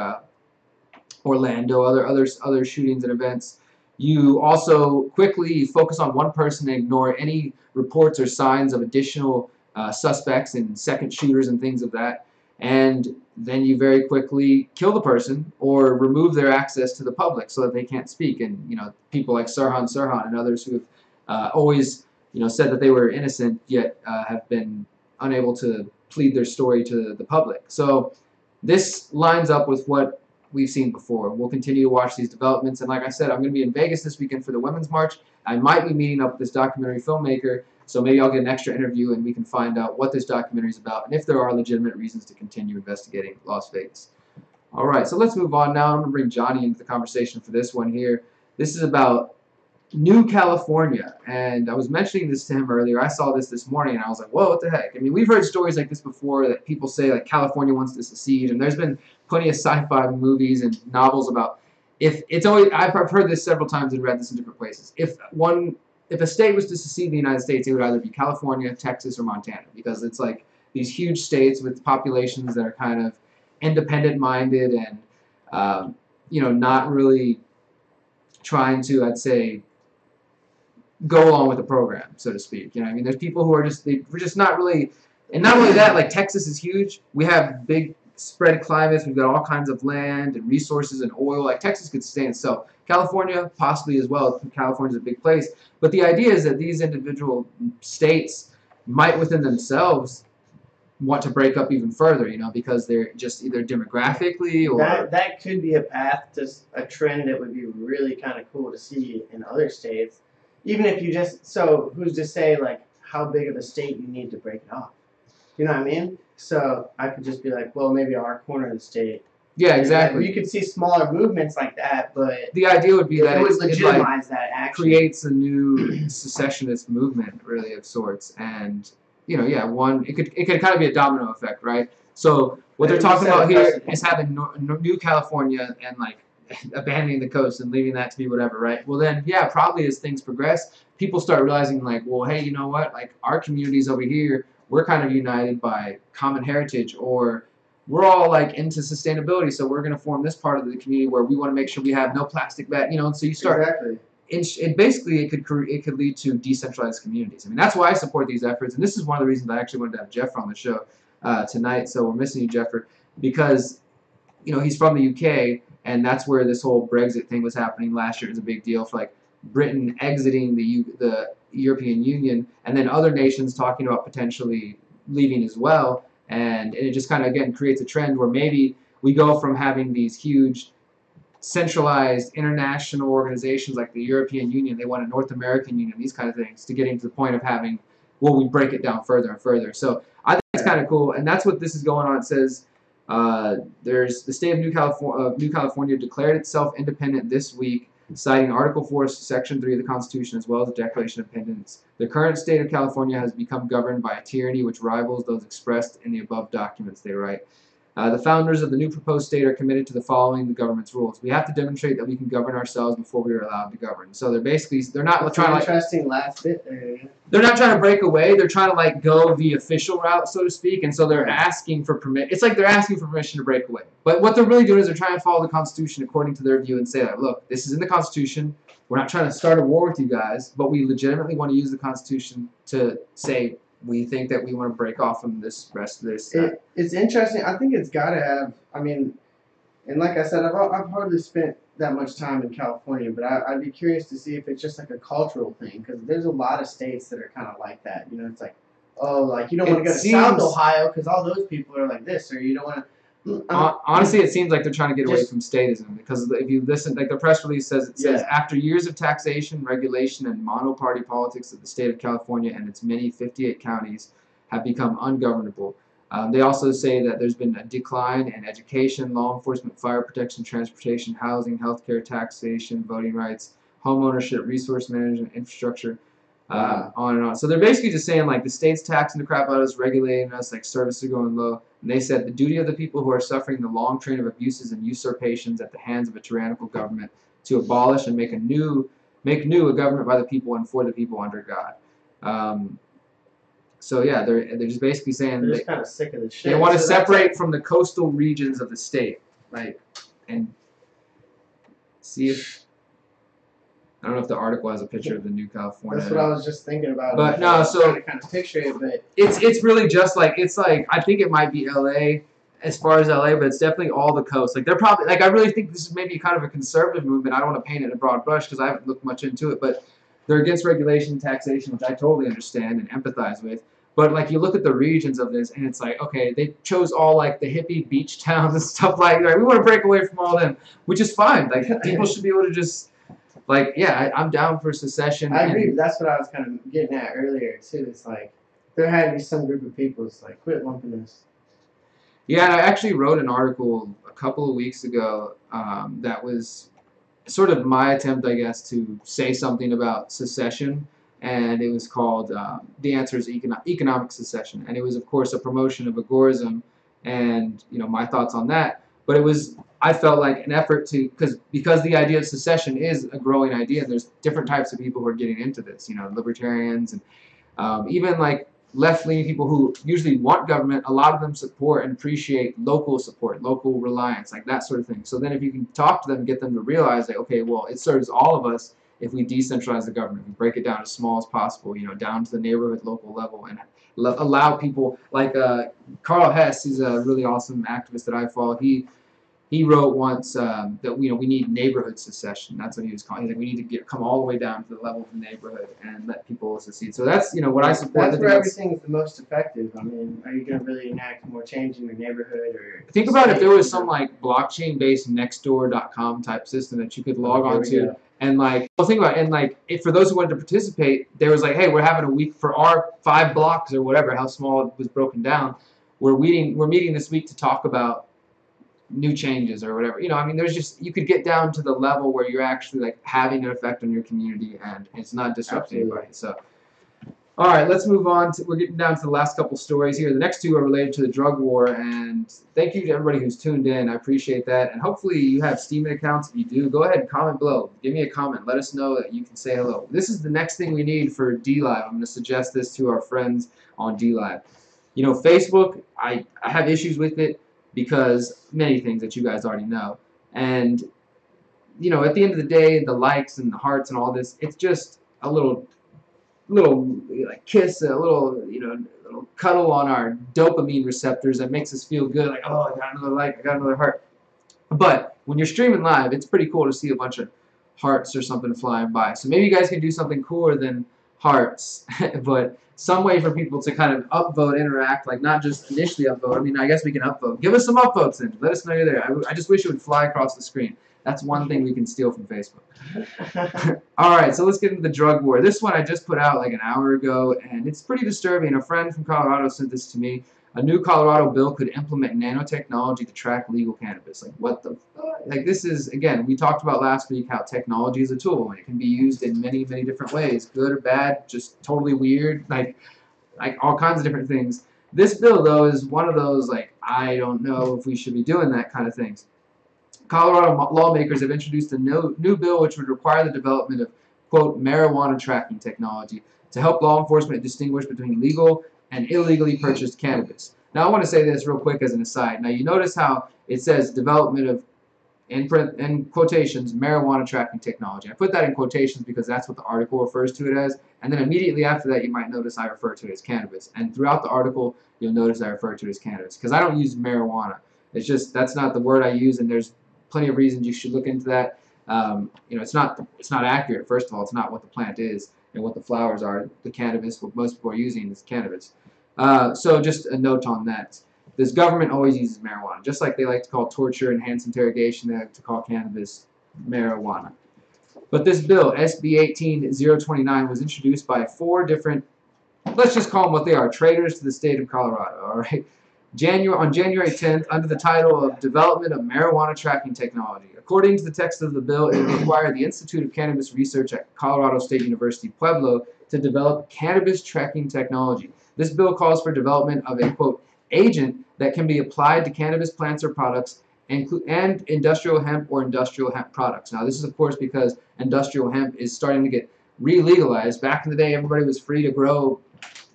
Orlando, other shootings and events. You also quickly focus on one person and ignore any reports or signs of additional suspects and second shooters and things of that. And then you very quickly kill the person or remove their access to the public so that they can't speak. And people like Sirhan and others who have always said that they were innocent yet have been unable to plead their story to the public. So this lines up with what we've seen before. We'll continue to watch these developments, and like I said, I'm going to be in Vegas this weekend for the Women's March. I might be meeting up with this documentary filmmaker, so maybe I'll get an extra interview and we can find out what this documentary is about and if there are legitimate reasons to continue investigating Las Vegas. Alright, so let's move on now. I'm going to bring Johnny into the conversation for this one here. This is about New California, and I was mentioning this to him earlier. I saw this morning and I was like, whoa, what the heck? I mean, we've heard stories like this before that people say like California wants to secede, and there's been plenty of sci-fi movies and novels about I've heard this several times and read this in different places. If a state was to secede in the United States, it would either be California, Texas, or Montana, because it's like these huge states with populations that are kind of independent-minded and not really trying to, I'd say, go along with the program, so to speak. I mean, there's people who are we're just not really, and not only that, like Texas is huge. We have big spread climates. We've got all kinds of land and resources and oil. Like Texas could sustain itself. California possibly as well. California's a big place. But the idea is that these individual states might within themselves want to break up even further, because they're just either demographically or that could be a path to a trend that would be really kind of cool to see in other states. Even if you who's to say like how big of a state you need to break it off? You know what I mean? So I could just be like, well, maybe our corner of the state. Yeah, exactly. You could see smaller movements like that, but the idea would be that it would legitimize that action. Creates a new secessionist movement, really, of sorts, and it could kind of be a domino effect, right? So what they're talking about here is having New California and like abandoning the coast and leaving that to be whatever, right? Well then, yeah, probably as things progress, people start realizing like, well, hey, you know what? Like our communities over here, we're kind of united by common heritage, or we're all like into sustainability, so we're going to form this part of the community where we want to make sure we have no plastic bag, and so you start. Exactly. It could lead to decentralized communities. I mean, that's why I support these efforts, and this is one of the reasons I actually wanted to have Jeff on the show tonight. So we're missing you, Jeffrey, because he's from the UK, and that's where this whole Brexit thing was happening last year. It was a big deal for like Britain exiting the European Union, and then other nations talking about potentially leaving as well. And it just kind of, again, creates a trend where maybe we go from having these huge centralized international organizations like the European Union, they want a North American Union, these kind of things, to getting to the point of having, we break it down further and further. So I think it's kind of cool, and that's what this is going on. It says there's the state of New California declared itself independent this week, citing Article 4, Section 3 of the Constitution, as well as the Declaration of Independence. The current state of California has become governed by a tyranny which rivals those expressed in the above documents, they write. The founders of the new proposed state are committed to following the government's rules. We have to demonstrate that we can govern ourselves before we are allowed to govern. So they're not trying to interesting last bit there. They're not trying to break away. They're trying to like go the official route, so to speak. And so they're asking for permission. It's like they're asking for permission to break away. But what they're really doing is they're trying to follow the Constitution according to their view and say that, look, this is in the Constitution. We're not trying to start a war with you guys, but we legitimately want to use the Constitution to say we think that we want to break off from this rest of this. It's interesting. I think it's got to have, and like I said, I've hardly spent that much time in California, but I'd be curious to see if it's just like a cultural thing, because there's a lot of states that are kind of like that. It's like, oh, like you don't want to go to South Ohio because all those people are like this, or you don't want to. Honestly, it seems like they're trying to get away from statism, because if you listen, like the press release says, after years of taxation, regulation, and monoparty politics of the state of California and its many 58 counties have become ungovernable. They also say that there's been a decline in education, law enforcement, fire protection, transportation, housing, healthcare, taxation, voting rights, home ownership, resource management, infrastructure, on and on. So they're basically just saying like the state's taxing the crap out of us, regulating us, like services are going low. And they said the duty of the people who are suffering the long train of abuses and usurpations at the hands of a tyrannical government to abolish and make new a government by the people and for the people under God. So yeah, they're just basically saying they're just kind of sick of the shit. They want to separate from the coastal regions of the state, like, and see if. I don't know if the article has a picture of the New California. That's what I was just thinking about. But no, so I kind of picture it, but it's really just like I think it might be LA as far as LA, but it's definitely all the coast. Like they're probably like I really think this is maybe kind of a conservative movement. I don't want to paint it in a broad brush because I haven't looked much into it, but they're against regulation, taxation, which I totally understand and empathize with. But like you look at the regions of this, and it's like, okay, they chose all like the hippie beach towns and stuff like that. We want to break away from all of them, which is fine. Like people should be able to just. Like, yeah, I'm down for secession. I agree. That's what I was kind of getting at earlier, too. It's like, there had to be some group of people that's like, quit lumping this. Yeah, and I actually wrote an article a couple of weeks ago that was sort of my attempt, I guess, to say something about secession. And it was called The Answer is Economic Secession. And it was, of course, a promotion of agorism and, my thoughts on that. But it was, I felt like an effort to, because the idea of secession is a growing idea, and there's different types of people who are getting into this, libertarians and even like left-leaning people who usually want government. A lot of them support and appreciate local support, local reliance, like that sort of thing. So then if you can talk to them, get them to realize that, okay, well, it serves all of us if we decentralize the government, we break it down as small as possible, down to the neighborhood, local level, and allow people like Carl Hess. He's a really awesome activist that I follow. he wrote once that we need neighborhood secession. That's what he was calling. He's like, we need to come all the way down to the level of the neighborhood and let people secede. So that's what I support. That's where everything's the most effective. I mean, are you going to really enact more change in your neighborhood or? Think about if there was some like blockchain-based nextdoor.com type system that you could log on to. And like, well, think about it. And like, for those who wanted to participate, there was like, hey, we're having a week for our 5 blocks or whatever, how small it was broken down. We're meeting this week to talk about new changes or whatever. I mean, there's just, you could get down to the level where you're actually like having an effect on your community and it's not disrupting anybody. So, all right, let's move on. We're getting down to the last couple stories here. The next 2 are related to the drug war, and thank you to everybody who's tuned in. I appreciate that, and hopefully you have Steemit accounts. If you do, go ahead and comment below. Give me a comment. Let us know that you can say hello. This is the next thing we need for DLive. I'm going to suggest this to our friends on DLive. Facebook, I have issues with it because many things that you guys already know. And, at the end of the day, the likes and the hearts and all this, it's just a little like kiss, a little cuddle on our dopamine receptors that makes us feel good, like, oh, I got another like, I got another heart. But when you're streaming live, it's pretty cool to see a bunch of hearts or something flying by. So maybe you guys can do something cooler than hearts, but some way for people to kind of upvote, interact, like not just initially upvote. I mean, I guess we can upvote. Give us some upvotes then. Let us know you're there. I just wish it would fly across the screen. That's one thing we can steal from Facebook. All right, so let's get into the drug war. This one I just put out like an hour ago, and it's pretty disturbing. A friend from Colorado sent this to me. A new Colorado bill could implement nanotechnology to track legal cannabis. Like, what the fuck? Like, this is, again, we talked about last week how technology is a tool, and it can be used in many, many different ways. Good or bad, just totally weird, like all kinds of different things. This bill, though, is one of those, like, I don't know if we should be doing that kind of things. Colorado lawmakers have introduced a new bill which would require the development of, quote, marijuana tracking technology to help law enforcement distinguish between legal and illegally purchased cannabis. Now, I want to say this real quick as an aside. Now, you notice how it says development of, in quotations, marijuana tracking technology. I put that in quotations because that's what the article refers to it as. And then immediately after that, you might notice I refer to it as cannabis. And throughout the article, you'll notice I refer to it as cannabis because I don't use marijuana. It's just, that's not the word I use, and there's plenty of reasons you should look into that. It's not accurate. First of all, it's not what the plant is and what the flowers are. The cannabis, what most people are using is cannabis. So just a note on that. This government always uses marijuana, just like they like to call torture, enhanced interrogation, they like to call cannabis marijuana. But this bill, SB 18029, was introduced by 4 different, let's just call them what they are, traitors to the state of Colorado. All right. On January 10th, under the title of Development of Marijuana Tracking Technology. According to the text of the bill, it required the Institute of Cannabis Research at Colorado State University, Pueblo, to develop cannabis tracking technology. This bill calls for development of a, quote, agent that can be applied to cannabis plants or products and industrial hemp or industrial hemp products. Now, this is, of course, because industrial hemp is starting to get re-legalized. Back in the day, everybody was free to grow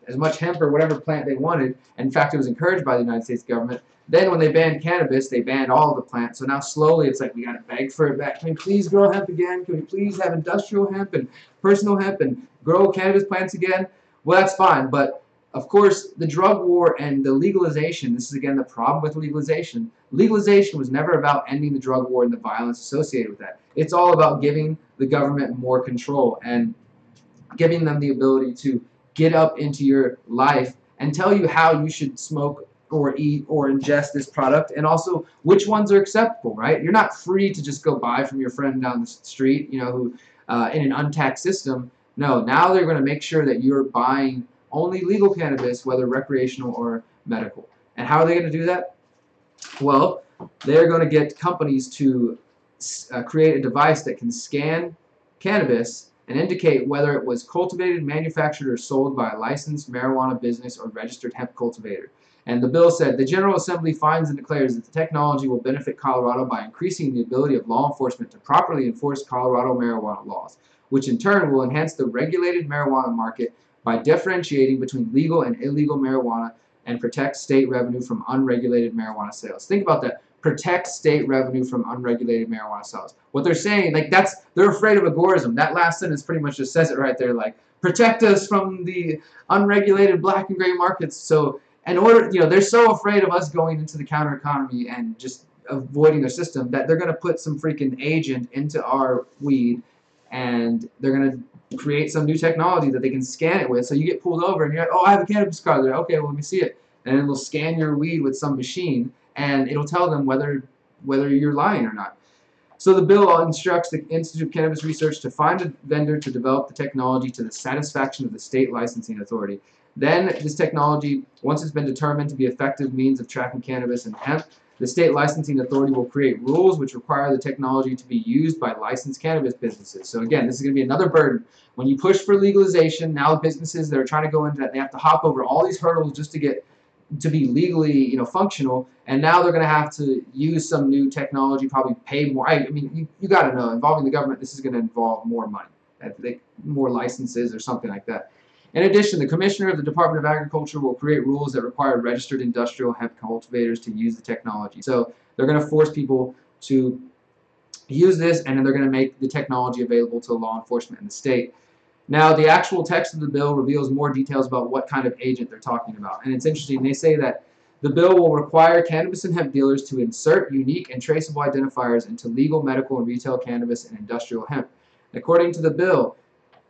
as much hemp or whatever plant they wanted. In fact, it was encouraged by the United States government. Then when they banned cannabis, they banned all of the plants. So now slowly it's like we got to beg for it back. Can we please grow hemp again? Can we please have industrial hemp and personal hemp and grow cannabis plants again? Well, that's fine. But, of course, the drug war and the legalization, this is, again, the problem with legalization. Legalization was never about ending the drug war and the violence associated with that. It's all about giving the government more control and giving them the ability to get up into your life and tell you how you should smoke or eat or ingest this product, and also which ones are acceptable, right? You're not free to just go buy from your friend down the street, who in an untaxed system. No, now they're going to make sure that you're buying only legal cannabis, whether recreational or medical. And how are they going to do that? Well, they're going to get companies to create a device that can scan cannabis and indicate whether it was cultivated, manufactured, or sold by a licensed marijuana business or registered hemp cultivator. And the bill said, the General Assembly finds and declares that the technology will benefit Colorado by increasing the ability of law enforcement to properly enforce Colorado marijuana laws, which in turn will enhance the regulated marijuana market by differentiating between legal and illegal marijuana and protect state revenue from unregulated marijuana sales. Think about that. Protect state revenue from unregulated marijuana sales. What they're saying, like, they're afraid of agorism. That last sentence pretty much just says it right there, like, protect us from the unregulated black and gray markets. So in order, they're so afraid of us going into the counter economy and just avoiding their system, that they're going to put some freaking agent into our weed, and they're going to create some new technology that they can scan it with. So you get pulled over and you're like, oh, I have a cannabis card. They're like, okay, well, let me see it. And then they'll scan your weed with some machine, and it'll tell them whether you're lying or not. So the bill instructs the Institute of Cannabis Research to find a vendor to develop the technology to the satisfaction of the state licensing authority. Then this technology, once it's been determined to be effective means of tracking cannabis and hemp, the state licensing authority will create rules which require the technology to be used by licensed cannabis businesses. So again, this is going to be another burden. When you push for legalization, now businesses that are trying to go into that, they have to hop over all these hurdles just to get to be legally, functional, and now they're going to have to use some new technology, probably pay more. I mean, you got to know, involving the government, this is going to involve more money, more licenses or something like that. In addition, the Commissioner of the Department of Agriculture will create rules that require registered industrial hemp cultivators to use the technology. So they're going to force people to use this, and then they're going to make the technology available to law enforcement in the state. Now, the actual text of the bill reveals more details about what kind of agent they're talking about. And it's interesting, they say that the bill will require cannabis and hemp dealers to insert unique and traceable identifiers into legal, medical, and retail cannabis and industrial hemp. According to the bill,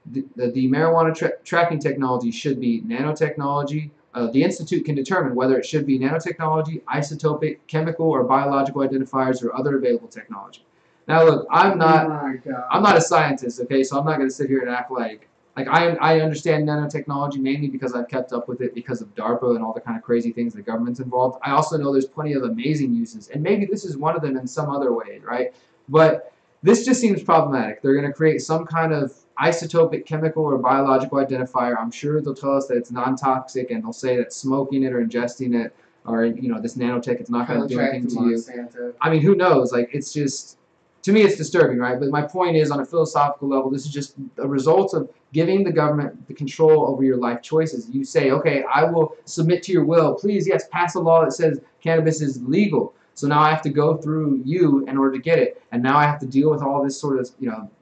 the marijuana tracking technology should be nanotechnology. The Institute can determine whether it should be nanotechnology, isotopic, chemical, or biological identifiers, or other available technology. Now look, I'm not a scientist, okay, so I'm not going to sit here and act like I understand nanotechnology mainly because I've kept up with it because of DARPA and all the kind of crazy things the government's involved. I also know there's plenty of amazing uses, and maybe this is one of them in some other way, right? But this just seems problematic. They're going to create some kind of isotopic chemical or biological identifier. I'm sure they'll tell us that it's non-toxic, and they'll say that smoking it or ingesting it or, this nanotech, it's not going to do anything to you. I mean, who knows? Like, it's just... To me, it's disturbing, right? But my point is, on a philosophical level, this is just a result of giving the government the control over your life choices. You say, okay, I will submit to your will. Please, yes, pass a law that says cannabis is legal. So now I have to go through you in order to get it. And now I have to deal with all this sort of,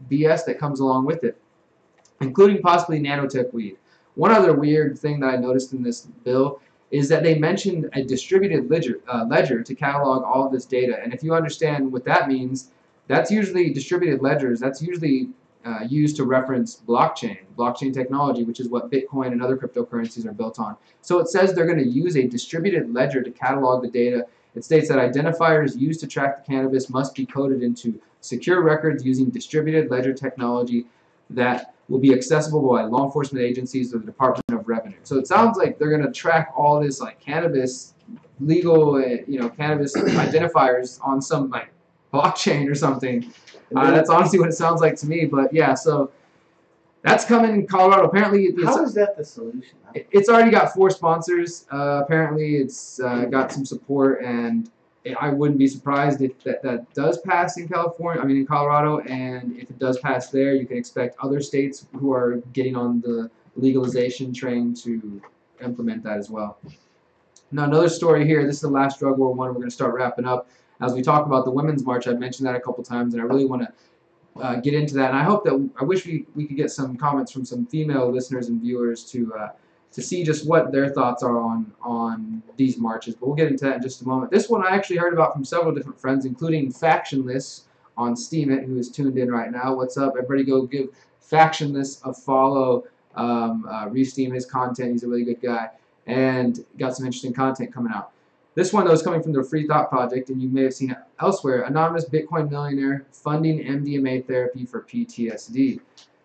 BS that comes along with it, including possibly nanotech weed. One other weird thing that I noticed in this bill is that they mentioned a distributed ledger to catalog all of this data. And if you understand what that means, that's usually distributed ledgers. That's usually used to reference blockchain technology, which is what Bitcoin and other cryptocurrencies are built on. So it says they're going to use a distributed ledger to catalog the data. It states that identifiers used to track the cannabis must be coded into secure records using distributed ledger technology that will be accessible by law enforcement agencies or the Department of Revenue. So it sounds like they're going to track all this cannabis, legal, cannabis identifiers on some blockchain or something. That's honestly what it sounds like to me. But yeah, so that's coming in Colorado. Apparently, how is that the solution? It's already got 4 sponsors. Apparently, it's got some support, and I wouldn't be surprised if that does pass in California. I mean, in Colorado, and if it does pass there, you can expect other states who are getting on the legalization train to implement that as well. Now, another story here. This is the last drug war one. We're going to start wrapping up. As we talk about the Women's March, I've mentioned that a couple times, and I really want to get into that. And I wish we could get some comments from some female listeners and viewers to see just what their thoughts are on these marches. But we'll get into that in just a moment. This one I actually heard about from several different friends, including Factionless on Steemit, who is tuned in right now. What's up? Everybody go give Factionless a follow. Re-steam his content. He's a really good guy, and got some interesting content coming out. This one, though, is coming from the Free Thought Project, and you may have seen it elsewhere. Anonymous Bitcoin millionaire funding MDMA therapy for PTSD.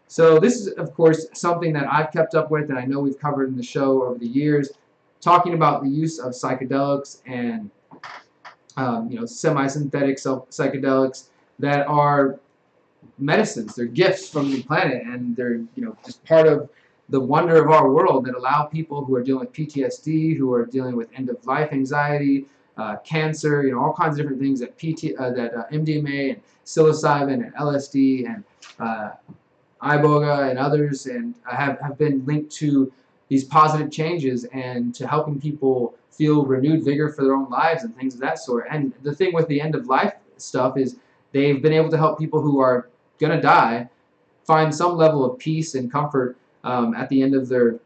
So this is, of course, something that I've kept up with, and I know we've covered in the show over the years, talking about the use of psychedelics and semi-synthetic psychedelics that are medicines. They're gifts from the planet, and they're just part of the wonder of our world that allow people who are dealing with PTSD, who are dealing with end-of-life anxiety, cancer, all kinds of different things that MDMA and psilocybin and LSD and iboga and others and have been linked to these positive changes and to helping people feel renewed vigor for their own lives and things of that sort. And the thing with the end-of-life stuff is they've been able to help people who are going to die find some level of peace and comfort at the end of their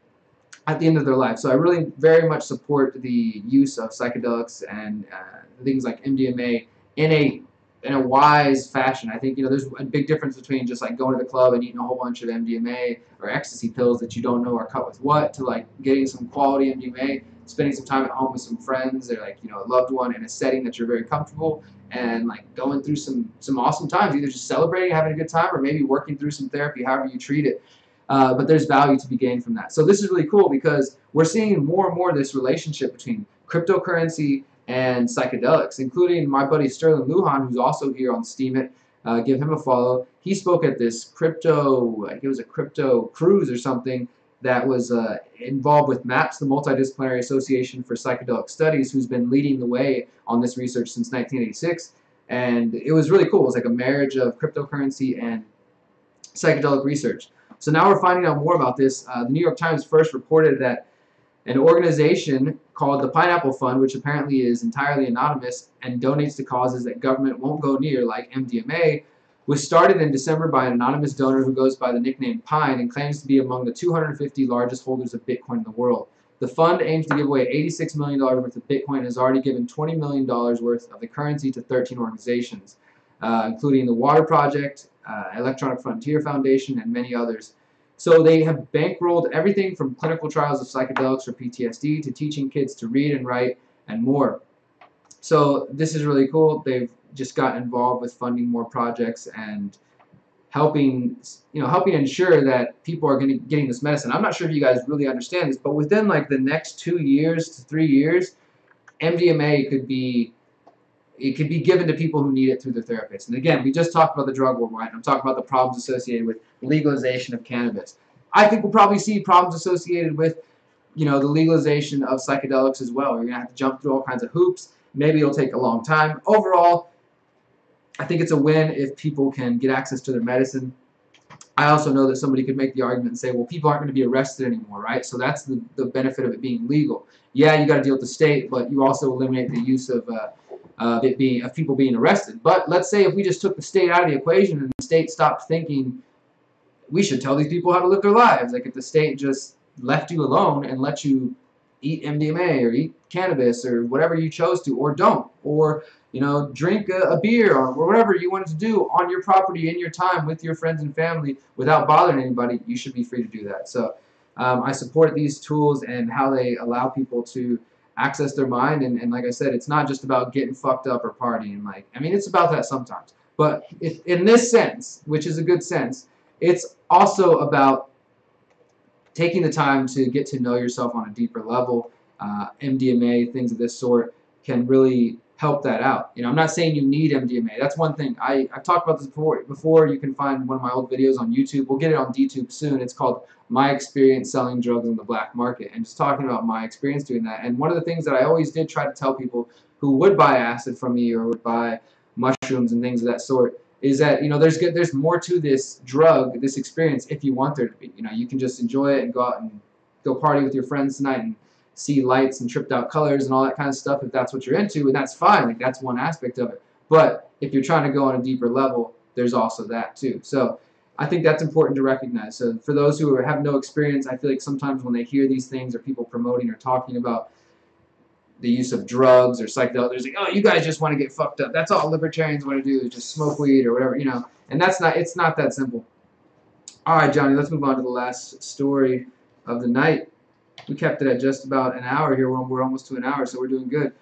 life. So I really very much support the use of psychedelics and things like MDMA in a wise fashion. I think, you know, there's a big difference between just like going to the club and eating a whole bunch of MDMA or ecstasy pills that you don't know are cut with what, to like getting some quality MDMA, spending some time at home with some friends or like, you know, a loved one in a setting that you're very comfortable, and like going through some awesome times, either just celebrating, having a good time, or maybe working through some therapy, however you treat it. But there's value to be gained from that. So this is really cool because we're seeing more and more this relationship between cryptocurrency and psychedelics, including my buddy Sterling Lujan, who's also here on Steam It. Give him a follow. He spoke at this crypto, I think it was a crypto cruise or something, that was involved with MAPS, the Multidisciplinary Association for Psychedelic Studies, who's been leading the way on this research since 1986. And it was really cool. It was like a marriage of cryptocurrency and psychedelic research. So now we're finding out more about this. The New York Times first reported that an organization called the Pineapple Fund, which apparently is entirely anonymous and donates to causes that government won't go near, like MDMA, was started in December by an anonymous donor who goes by the nickname Pine and claims to be among the 250 largest holders of Bitcoin in the world. The fund aims to give away $86 million worth of Bitcoin and has already given $20 million worth of the currency to 13 organizations, including the Water Project, Electronic Frontier Foundation, and many others. So they have bankrolled everything from clinical trials of psychedelics for PTSD to teaching kids to read and write and more. So this is really cool. They've just got involved with funding more projects and helping ensure that people are getting this medicine. I'm not sure if you guys really understand this, but within like the next 2 years to 3 years, MDMA could be given to people who need it through their therapists. And again, we just talked about the drug war, right? I'm talking about the problems associated with legalization of cannabis. I think we'll probably see problems associated with, you know, the legalization of psychedelics as well. You're going to have to jump through all kinds of hoops. Maybe it'll take a long time. Overall, I think it's a win if people can get access to their medicine. I also know that somebody could make the argument and say, well, people aren't going to be arrested anymore, right? So that's the benefit of it being legal. Yeah, you got to deal with the state, but you also eliminate the use of people being arrested. But let's say if we just took the state out of the equation and the state stopped thinking we should tell these people how to live their lives. Like if the state just left you alone and let you eat MDMA or eat cannabis or whatever you chose to, or don't, or you know, drink a beer or whatever you wanted to do on your property in your time with your friends and family without bothering anybody, you should be free to do that. So I support these tools and how they allow people to access their mind, and like I said, it's not just about getting fucked up or partying. Like, I mean, it's about that sometimes, but in this sense, which is a good sense, it's also about taking the time to get to know yourself on a deeper level. MDMA, things of this sort, can really help that out. You know, I'm not saying you need MDMA. That's one thing. I've talked about this before. You can find one of my old videos on YouTube. We'll get it on DTube soon. It's called My Experience Selling Drugs on the Black Market, and just talking about my experience doing that. And one of the things that I always did try to tell people who would buy acid from me or would buy mushrooms and things of that sort is that, you know, there's more to this drug, this experience, if you want there to be. You know, you can just enjoy it and go out and go party with your friends tonight and see lights and tripped out colors and all that kind of stuff if that's what you're into, and that's fine. Like, that's one aspect of it. But if you're trying to go on a deeper level, there's also that too. So I think that's important to recognize. So for those who have no experience, I feel like sometimes when they hear these things or people promoting or talking about the use of drugs or psychedelics, they're like, oh, you guys just want to get fucked up. That's all libertarians want to do is just smoke weed or whatever, you know. And it's not that simple. All right, Johnny, let's move on to the last story of the night. We kept it at just about an hour here. We're almost to an hour, so we're doing good.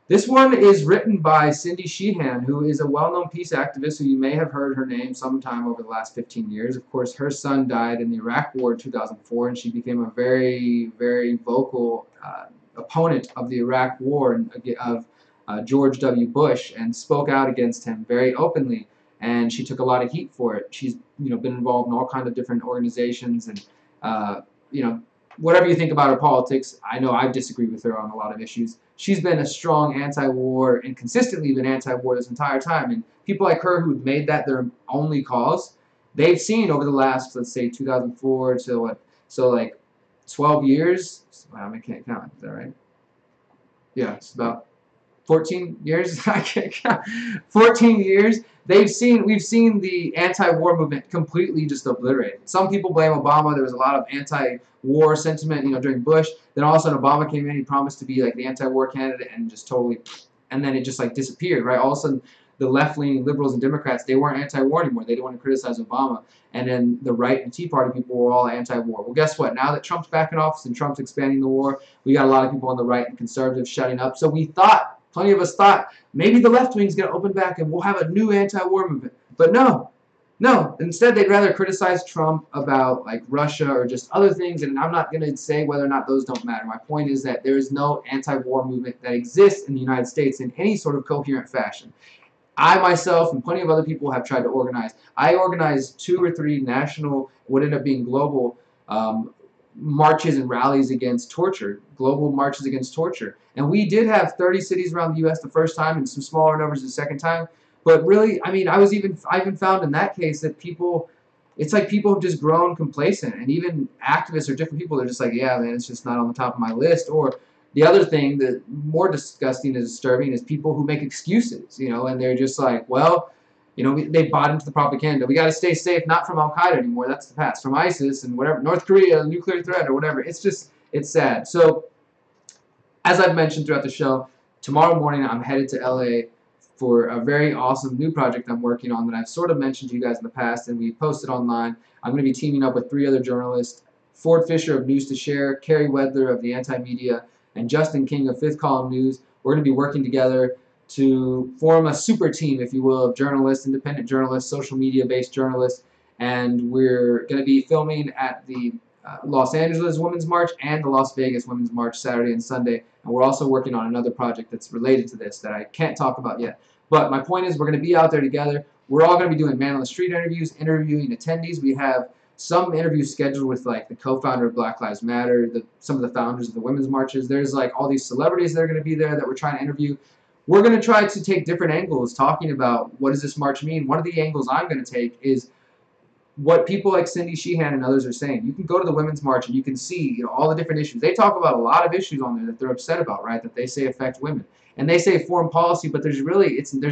This one is written by Cindy Sheehan, who is a well-known peace activist who you may have heard her name sometime over the last 15 years. Of course, her son died in the Iraq War in 2004, and she became a very, very vocal opponent of the Iraq War and of George W. Bush, and spoke out against him very openly. And she took a lot of heat for it. She's, you know, been involved in all kinds of different organizations, and you know, whatever you think about her politics, I know I disagree with her on a lot of issues. She's been a strong anti-war and consistently been anti-war this entire time. And people like her who've made that their only cause, they've seen over the last, let's say, 2004 to what? So like 12 years. Wow, I can't count. Is that right? Yeah, it's about 14 years. I can't count. 14 years. We've seen the anti-war movement completely just obliterated. Some people blame Obama. There was a lot of anti-war sentiment, you know, during Bush. Then all of a sudden Obama came in. He promised to be like the anti-war candidate and just totally and then it just like disappeared, right? All of a sudden, the left-leaning liberals and Democrats, they weren't anti-war anymore. They didn't want to criticize Obama. And then the right and Tea Party people were all anti-war. Well, guess what? Now that Trump's back in office and Trump's expanding the war, we got a lot of people on the right and conservatives shutting up. So we thought, plenty of us thought, maybe the left wing's going to open back and we'll have a new anti-war movement. But no. No, instead they'd rather criticize Trump about like Russia or just other things, and I'm not going to say whether or not those don't matter. My point is that there is no anti-war movement that exists in the United States in any sort of coherent fashion. I myself and plenty of other people have tried to organize. I organized 2 or 3 national, what ended up being global, marches and rallies against torture, global marches against torture. And we did have 30 cities around the U.S. the first time and some smaller numbers the second time. But really, I mean, I even found in that case that people, it's like people have just grown complacent, and even activists or different people are just like, yeah, man, it's just not on the top of my list. Or the other thing that more disgusting and disturbing is people who make excuses, you know, and they're just like, well, you know, they bought into the propaganda. We got to stay safe, not from Al Qaeda anymore. That's the past. From ISIS and whatever, North Korea, nuclear threat or whatever. It's just, it's sad. So, as I've mentioned throughout the show, tomorrow morning I'm headed to LA for a very awesome new project I'm working on that I've sort of mentioned to you guys in the past, and we posted online. I'm going to be teaming up with 3 other journalists, Ford Fisher of News to Share, Carrie Wedler of the Anti-Media, and Justin King of Fifth Column News. We're going to be working together to form a super team, if you will, of journalists, independent journalists, social media-based journalists, and we're going to be filming at the Los Angeles Women's March and the Las Vegas Women's March Saturday and Sunday, and we're also working on another project that's related to this that I can't talk about yet. But my point is, we're going to be out there together. We're all going to be doing man on the street interviews, interviewing attendees. We have some interviews scheduled with like the co-founder of Black Lives Matter, some of the founders of the women's marches. There's like all these celebrities that are going to be there that we're trying to interview. We're going to try to take different angles talking about what does this march mean. One of the angles I'm going to take is what people like Cindy Sheehan and others are saying. You can go to the Women's March and you can see, you know, all the different issues. They talk about a lot of issues on there that they're upset about, right, that they say affect women. And they say foreign policy, but there's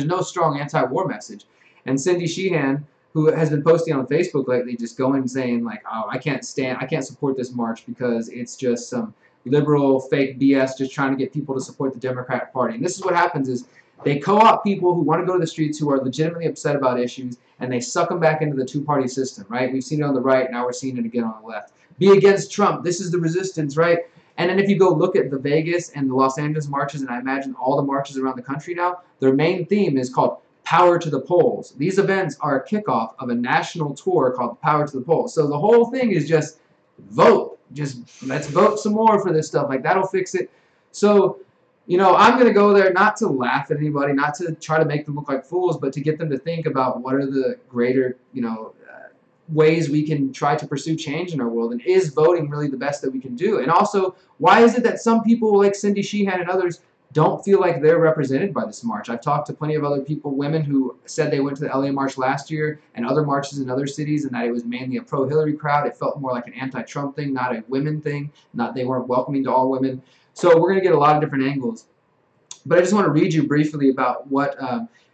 no strong anti-war message. And Cindy Sheehan, who has been posting on Facebook lately, just going and saying like, oh, I can't support this march because it's just some liberal fake BS just trying to get people to support the Democratic Party. And this is what happens is they co-opt people who want to go to the streets who are legitimately upset about issues, and they suck them back into the two-party system, right? We've seen it on the right, now we're seeing it again on the left. Be against Trump. This is the resistance, right? And then if you go look at the Vegas and the Los Angeles marches, and I imagine all the marches around the country now, their main theme is called Power to the Polls. These events are a kickoff of a national tour called Power to the Polls. So the whole thing is just vote. Just let's vote some more for this stuff. Like, that'll fix it. So, you know, I'm going to go there not to laugh at anybody, not to try to make them look like fools, but to get them to think about what are the greater, you know, ways we can try to pursue change in our world, and is voting really the best that we can do? And also, why is it that some people like Cindy Sheehan and others don't feel like they're represented by this march? I've talked to plenty of other people, women who said they went to the LA March last year and other marches in other cities, and that it was mainly a pro-Hillary crowd. It felt more like an anti-Trump thing, not a women thing, not they weren't welcoming to all women. So we're going to get a lot of different angles. But I just want to read you briefly about what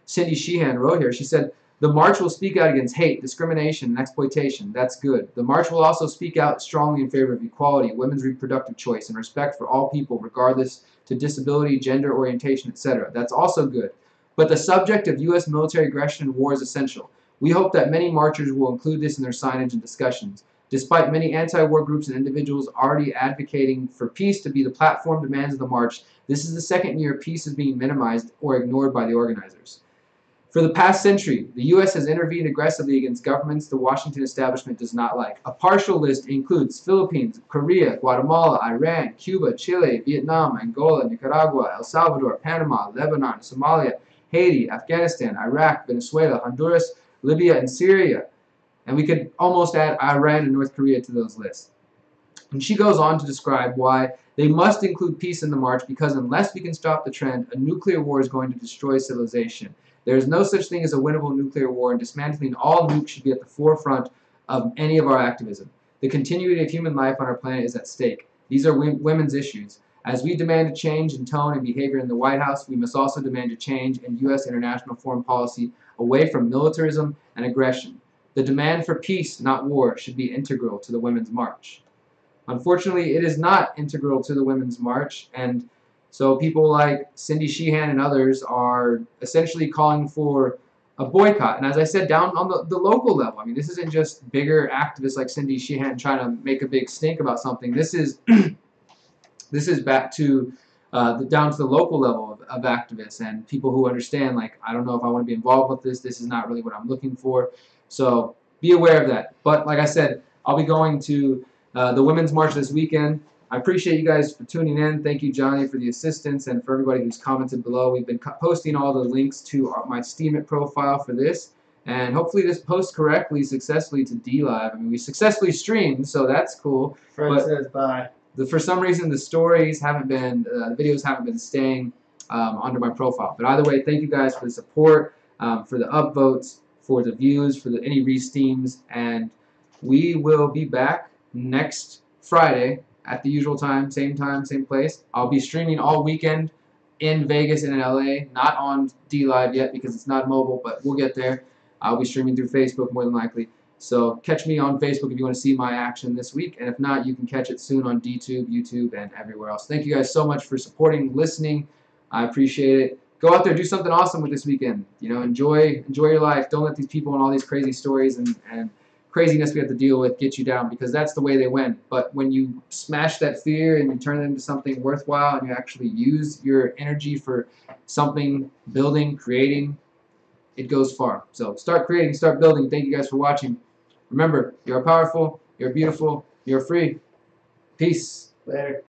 Cindy Sheehan wrote here. She said, "The march will speak out against hate, discrimination, and exploitation. That's good. The march will also speak out strongly in favor of equality, women's reproductive choice, and respect for all people, regardless to disability, gender orientation, etc. That's also good. But the subject of U.S. military aggression and war is essential. We hope that many marchers will include this in their signage and discussions. Despite many anti-war groups and individuals already advocating for peace to be the platform demands of the march, this is the second year peace is being minimized or ignored by the organizers. For the past century, the U.S. has intervened aggressively against governments the Washington establishment does not like. A partial list includes Philippines, Korea, Guatemala, Iran, Cuba, Chile, Vietnam, Angola, Nicaragua, El Salvador, Panama, Lebanon, Somalia, Haiti, Afghanistan, Iraq, Venezuela, Honduras, Libya, and Syria. And we could almost add Iran and North Korea to those lists." And she goes on to describe why they must include peace in the march, because unless we can stop the trend, a nuclear war is going to destroy civilization. There is no such thing as a winnable nuclear war, and dismantling all nukes should be at the forefront of any of our activism. The continuity of human life on our planet is at stake. These are women's issues. As we demand a change in tone and behavior in the White House, we must also demand a change in U.S. international foreign policy away from militarism and aggression. The demand for peace, not war, should be integral to the Women's March. Unfortunately, it is not integral to the Women's March, and So people like Cindy Sheehan and others are essentially calling for a boycott. And as I said, down on the local level, I mean, this isn't just bigger activists like Cindy Sheehan trying to make a big stink about something. This is this is back to down to the local level of activists and people who understand, like, I don't know if I want to be involved with this. This is not really what I'm looking for. So be aware of that. But like I said, I'll be going to the Women's March this weekend. I appreciate you guys for tuning in. Thank you, Johnny, for the assistance, and for everybody who's commented below. We've been posting all the links to my Steemit profile for this, and hopefully this posts correctly, successfully to DLive. I mean, we successfully streamed, so that's cool. Fred says bye. For some reason, the stories haven't been, the videos haven't been staying under my profile. But either way, thank you guys for the support, for the upvotes, for the views, for any re-steams, and we will be back next Friday at the usual time, same place. I'll be streaming all weekend in Vegas and in LA, not on DLive yet because it's not mobile, but we'll get there. I'll be streaming through Facebook more than likely. So catch me on Facebook if you want to see my action this week, and if not, you can catch it soon on DTube, YouTube, and everywhere else. Thank you guys so much for supporting, listening. I appreciate it. Go out there, do something awesome with this weekend. You know, enjoy your life. Don't let these people and all these crazy stories and craziness we have to deal with get you down, because that's the way they win. But when you smash that fear and you turn it into something worthwhile and you actually use your energy for something, building, creating, it goes far. So start creating, start building. Thank you guys for watching. Remember, you're powerful, you're beautiful, you're free. Peace. Later.